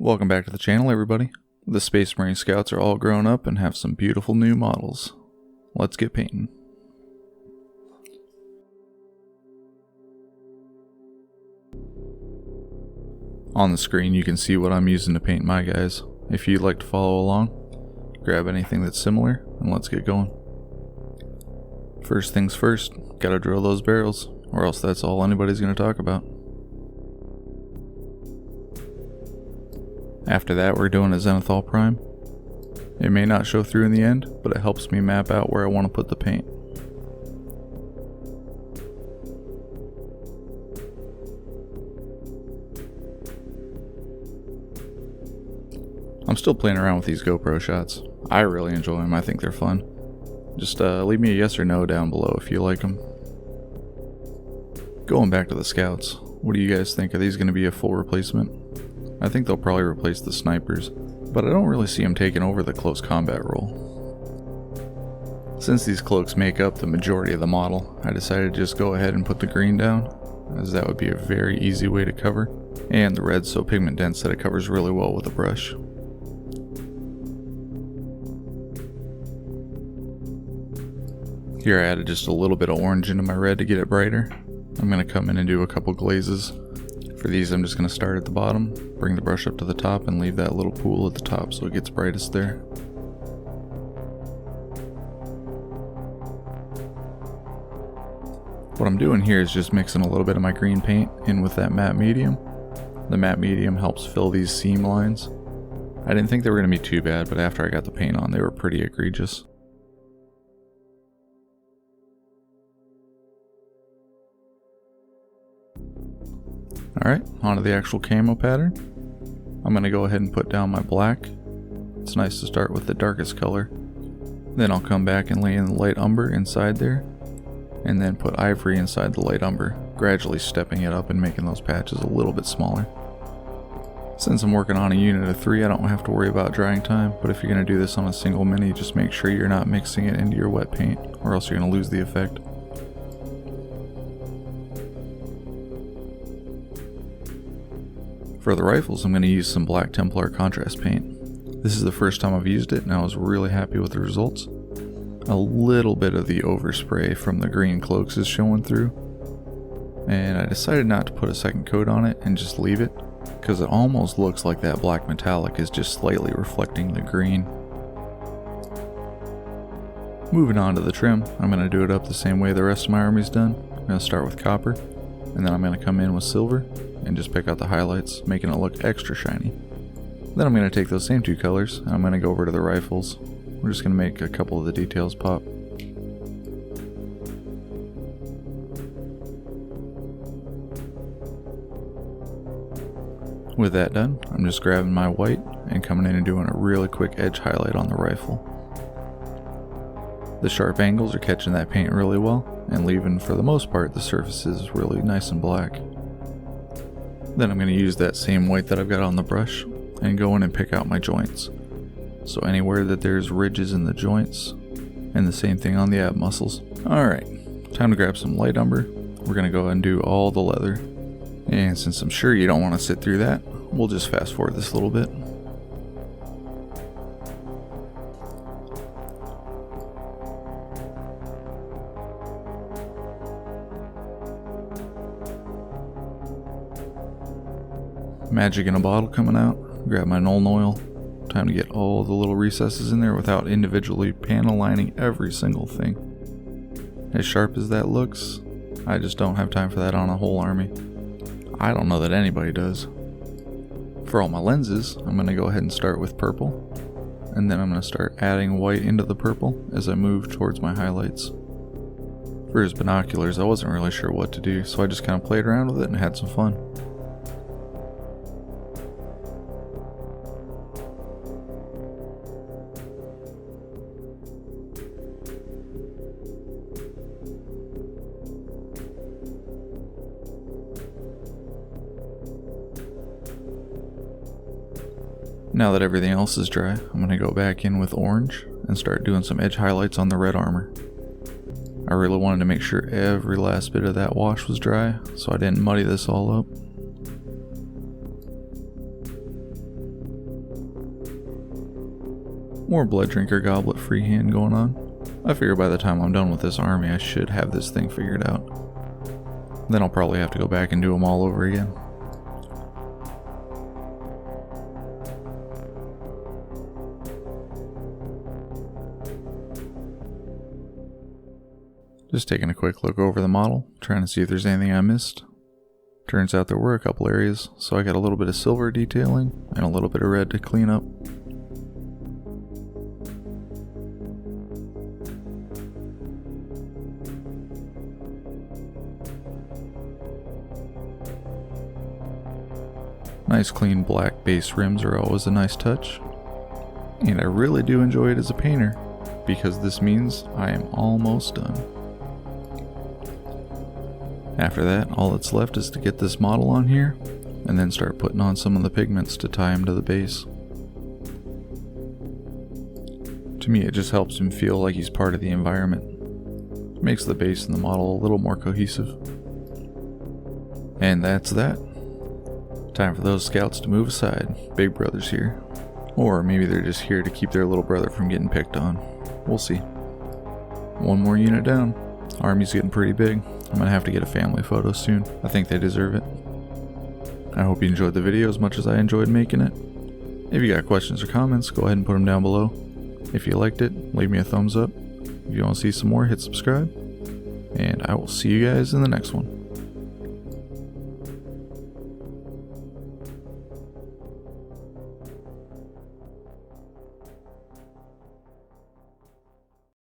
Welcome back to the channel, everybody. The Space Marine Scouts are all grown up and have some beautiful new models. Let's get painting. On the screen you can see what I'm using to paint my guys. If you'd like to follow along, grab anything that's similar and let's get going. First things first, gotta drill those barrels, or else that's all anybody's gonna talk about. After that, we're doing a zenithal prime. It may not show through in the end, but it helps me map out where I want to put the paint. I'm still playing around with these GoPro shots. I really enjoy them. I think they're fun. Just leave me a yes or no down below if you like them. Going back to the scouts, what do you guys think? Are these going to be a full replacement? I think they'll probably replace the snipers, but I don't really see them taking over the close combat role. Since these cloaks make up the majority of the model, I decided to just go ahead and put the green down, as that would be a very easy way to cover, and the red's so pigment dense that it covers really well with a brush. Here I added just a little bit of orange into my red to get it brighter. I'm going to come in and do a couple glazes. For these I'm just going to start at the bottom, bring the brush up to the top and leave that little pool at the top so it gets brightest there. What I'm doing here is just mixing a little bit of my green paint in with that matte medium. The matte medium helps fill these seam lines. I didn't think they were going to be too bad, but after I got the paint on they were pretty egregious. Alright, onto the actual camo pattern. I'm going to go ahead and put down my black. It's nice to start with the darkest color. Then I'll come back and lay in the light umber inside there. And then put ivory inside the light umber, gradually stepping it up and making those patches a little bit smaller. Since I'm working on a unit of 3, I don't have to worry about drying time, but if you're going to do this on a single mini, just make sure you're not mixing it into your wet paint, or else you're going to lose the effect. For the rifles, I'm going to use some Black Templar contrast paint. This is the first time I've used it and I was really happy with the results. A little bit of the overspray from the green cloaks is showing through. And I decided not to put a second coat on it and just leave it, because it almost looks like that black metallic is just slightly reflecting the green. Moving on to the trim, I'm going to do it up the same way the rest of my army's done. I'm going to start with copper, and then I'm going to come in with silver and just pick out the highlights, making it look extra shiny. Then I'm going to take those same two colors and I'm going to go over to the rifles. We're just going to make a couple of the details pop. With that done, I'm just grabbing my white and coming in and doing a really quick edge highlight on the rifle. The sharp angles are catching that paint really well and leaving, for the most part, the surfaces really nice and black. Then I'm going to use that same white that I've got on the brush and go in and pick out my joints. So anywhere that there's ridges in the joints, and the same thing on the ab muscles. Alright, time to grab some light umber. We're going to go ahead and do all the leather. And since I'm sure you don't want to sit through that, we'll just fast forward this a little bit. Magic in a bottle coming out. Grab my Nuln Oil. Time to get all the little recesses in there without individually panel lining every single thing. As sharp as that looks, I just don't have time for that on a whole army. I don't know that anybody does. For all my lenses, I'm going to go ahead and start with purple, and then I'm going to start adding white into the purple as I move towards my highlights. For his binoculars, I wasn't really sure what to do, so I just kind of played around with it and had some fun. Now that everything else is dry, I'm going to go back in with orange and start doing some edge highlights on the red armor. I really wanted to make sure every last bit of that wash was dry, so I didn't muddy this all up. More blood drinker goblet freehand going on. I figure by the time I'm done with this army, I should have this thing figured out. Then I'll probably have to go back and do them all over again. Just taking a quick look over the model, trying to see if there's anything I missed. Turns out there were a couple areas, so I got a little bit of silver detailing and a little bit of red to clean up. Nice clean black base rims are always a nice touch. And I really do enjoy it as a painter, because this means I am almost done. After that, all that's left is to get this model on here, and then start putting on some of the pigments to tie him to the base. To me, it just helps him feel like he's part of the environment. It makes the base and the model a little more cohesive. And that's that. Time for those scouts to move aside. Big brother's here. Or maybe they're just here to keep their little brother from getting picked on. We'll see. One more unit down. Army's getting pretty big. I'm gonna have to get a family photo soon. I think they deserve it. I hope you enjoyed the video as much as I enjoyed making it. If you got questions or comments, go ahead and put them down below. If you liked it, leave me a thumbs up. If you want to see some more, hit subscribe. And I will see you guys in the next one.